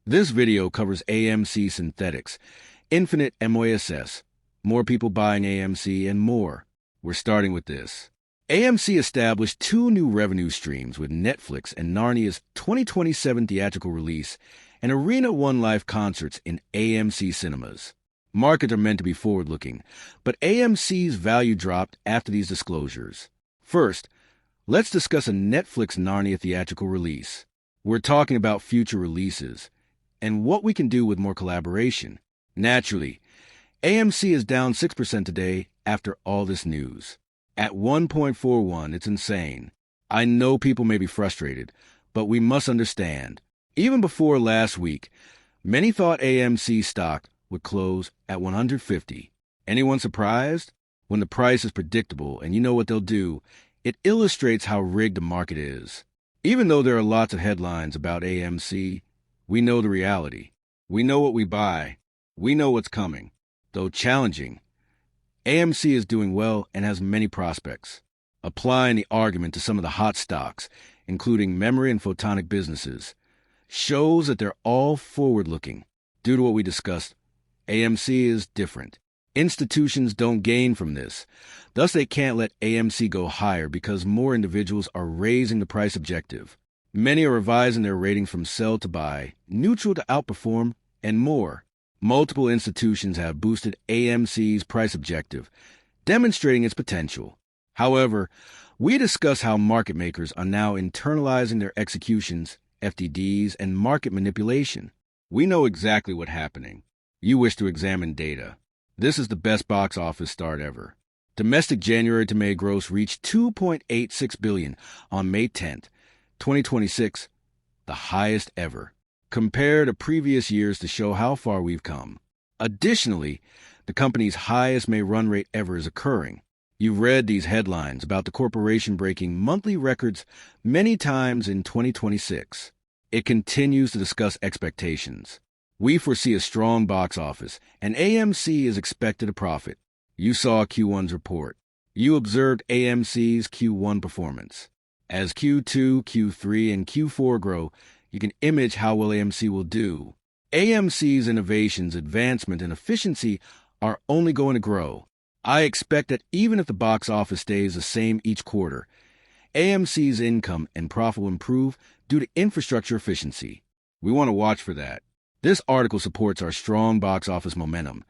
This video covers AMC synthetics, infinite Moass, more people buying AMC, and more. We're starting with this. AMC established two new revenue streams with Netflix and Narnia's 2027 theatrical release and Arena One Live concerts in AMC cinemas. Markets are meant to be forward-looking, but AMC's value dropped after these disclosures. First, let's discuss a Netflix Narnia theatrical release. We're talking about future releases and what we can do with more collaboration. Naturally, AMC is down 6% today after all this news. At 1.41, it's insane. I know people may be frustrated, but we must understand. Even before last week, many thought AMC stock would close at 150. Anyone surprised? When the price is predictable and you know what they'll do, it illustrates how rigged the market is. Even though there are lots of headlines about AMC, we know the reality. We know what we buy. We know what's coming. Though challenging, AMC is doing well and has many prospects. Applying the argument to some of the hot stocks, including memory and photonic businesses, shows that they're all forward-looking. Due to what we discussed, AMC is different. Institutions don't gain from this. Thus, they can't let AMC go higher because more individuals are raising the price objective. Many are revising their ratings from sell to buy, neutral to outperform, and more. Multiple institutions have boosted AMC's price objective, demonstrating its potential. However, we discuss how market makers are now internalizing their executions, FTDs, and market manipulation. We know exactly what's happening. You wish to examine data. This is the best box office start ever. Domestic January to May gross reached $2.86 billion on May 10th, 2026, the highest ever. Compare to previous years to show how far we've come. Additionally, the company's highest May run rate ever is occurring. You've read these headlines about the corporation breaking monthly records many times in 2026. It continues to discuss expectations. We foresee a strong box office, and AMC is expected to profit. You saw Q1's report. You observed AMC's Q1 performance. As Q2, Q3, and Q4 grow, you can image how well AMC will do. AMC's innovations, advancement, and efficiency are only going to grow. I expect that even if the box office stays the same each quarter, AMC's income and profit will improve due to infrastructure efficiency. We want to watch for that. This article supports our strong box office momentum,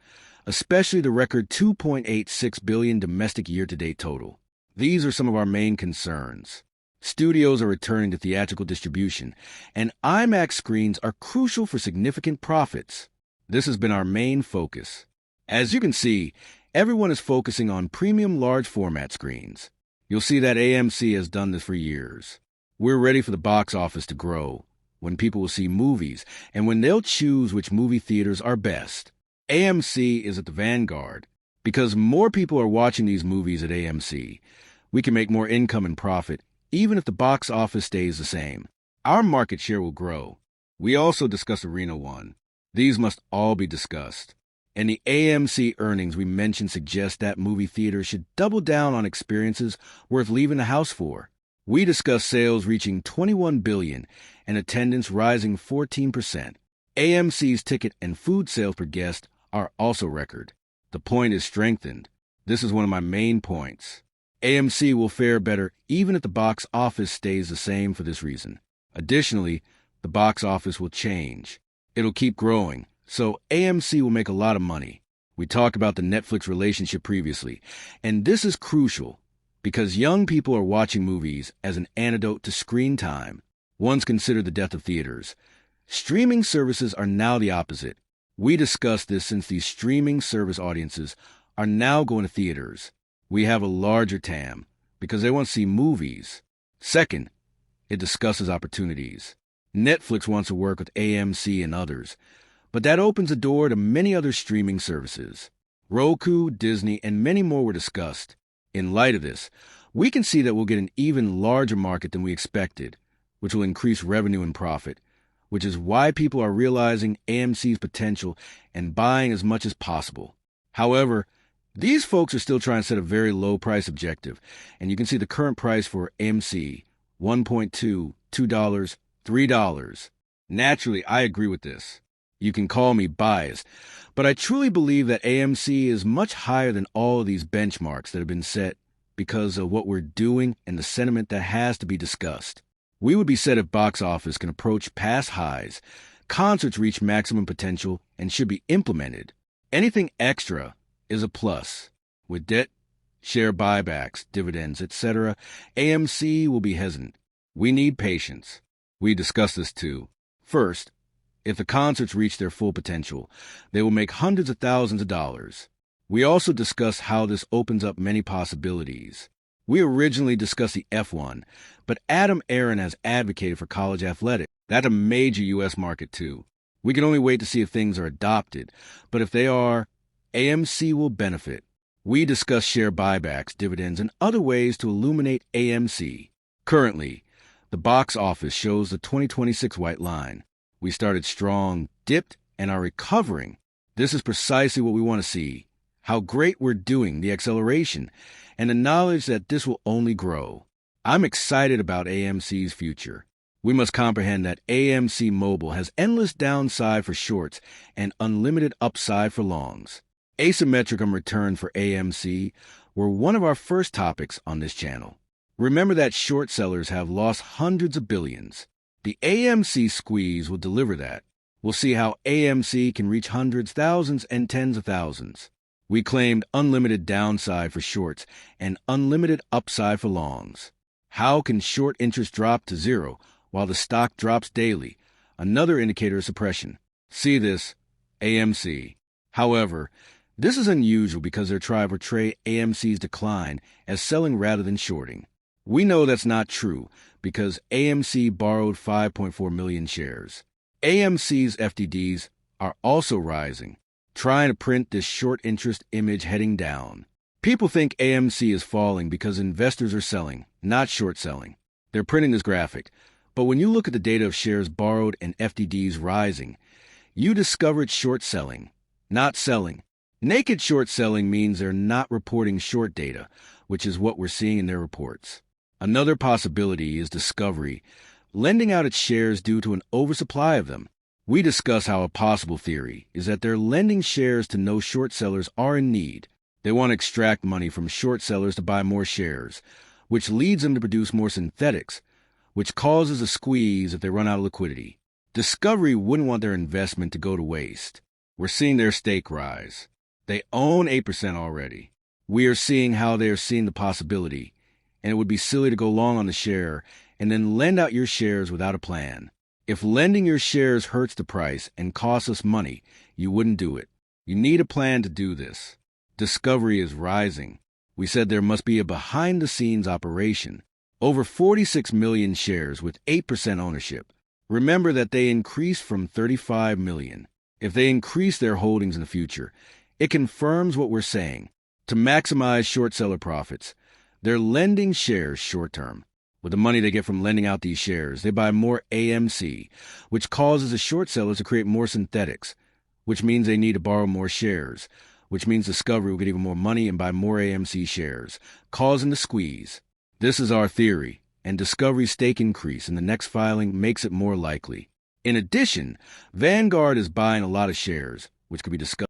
especially the record $2.86 billion domestic year-to-date total. These are some of our main concerns. Studios are returning to theatrical distribution, and IMAX screens are crucial for significant profits. This has been our main focus. As you can see, everyone is focusing on premium large format screens. You'll see that AMC has done this for years. We're ready for the box office to grow, when people will see movies, and when they'll choose which movie theaters are best. AMC is at the vanguard. Because more people are watching these movies at AMC, we can make more income and profit, even if the box office stays the same. Our market share will grow. We also discuss Arena One. These must all be discussed. And the AMC earnings we mentioned suggest that movie theaters should double down on experiences worth leaving the house for. We discuss sales reaching $21 billion and attendance rising 14%. AMC's ticket and food sales per guest are also record. The point is strengthened. This is one of my main points. AMC will fare better even if the box office stays the same for this reason. Additionally, the box office will change. It'll keep growing, so AMC will make a lot of money. We talked about the Netflix relationship previously, and this is crucial because young people are watching movies as an antidote to screen time. Once considered the death of theaters, streaming services are now the opposite. We discussed this since these streaming service audiences are now going to theaters. We have a larger TAM because they want to see movies. Second, it discusses opportunities. Netflix wants to work with AMC and others, but that opens the door to many other streaming services. Roku, Disney, and many more were discussed. In light of this, we can see that we'll get an even larger market than we expected, which will increase revenue and profit, which is why people are realizing AMC's potential and buying as much as possible. However, these folks are still trying to set a very low price objective, and you can see the current price for AMC, $1.2, $2, $3. Naturally, I agree with this. You can call me biased, but I truly believe that AMC is much higher than all of these benchmarks that have been set because of what we're doing and the sentiment that has to be discussed. We would be set if box office can approach past highs, concerts reach maximum potential and should be implemented. Anything extra is a plus. With debt, share buybacks, dividends, etc., AMC will be hesitant. We need patience. We discussed this too. First, if the concerts reach their full potential, they will make hundreds of thousands of dollars. We also discussed how this opens up many possibilities. We originally discussed the F1, but Adam Aaron has advocated for college athletics. That's a major U.S. market too. We can only wait to see if things are adopted, but if they are, AMC will benefit. We discussed share buybacks, dividends, and other ways to illuminate AMC. Currently, the box office shows the 2026 white line. We started strong, dipped, and are recovering. This is precisely what we want to see. How great we're doing, the acceleration, and the knowledge that this will only grow. I'm excited about AMC's future. We must comprehend that AMC Mobile has endless downside for shorts and unlimited upside for longs. Asymmetric return for AMC were one of our first topics on this channel. Remember that short sellers have lost hundreds of billions. The AMC squeeze will deliver that. We'll see how AMC can reach hundreds, thousands, and tens of thousands. We claimed unlimited downside for shorts and unlimited upside for longs. How can short interest drop to zero while the stock drops daily? Another indicator of suppression. See this, AMC. However, this is unusual because they're trying to portray AMC's decline as selling rather than shorting. We know that's not true because AMC borrowed 5.4 million shares. AMC's FTDs are also rising, trying to print this short interest image heading down. People think AMC is falling because investors are selling, not short selling. They're printing this graphic, but when you look at the data of shares borrowed and FTDs rising, you discover it's short selling, not selling. Naked short selling means they're not reporting short data, which is what we're seeing in their reports. Another possibility is Discovery, lending out its shares due to an oversupply of them. We discuss how a possible theory is that they're lending shares to know short sellers are in need. They want to extract money from short sellers to buy more shares, which leads them to produce more synthetics, which causes a squeeze if they run out of liquidity. Discovery wouldn't want their investment to go to waste. We're seeing their stake rise. They own 8% already. We are seeing how they are seeing the possibility, and it would be silly to go long on the share and then lend out your shares without a plan. If lending your shares hurts the price and costs us money, you wouldn't do it. You need a plan to do this. Discovery is rising. We said there must be a behind-the-scenes operation. Over 46 million shares with 8% ownership. Remember that they increased from 35 million. If they increase their holdings in the future, it confirms what we're saying. To maximize short seller profits, they're lending shares short-term. With the money they get from lending out these shares, they buy more AMC, which causes the short sellers to create more synthetics, which means they need to borrow more shares, which means Discovery will get even more money and buy more AMC shares, causing the squeeze. This is our theory, and Discovery's stake increase in the next filing makes it more likely. In addition, Vanguard is buying a lot of shares, which could be discussed.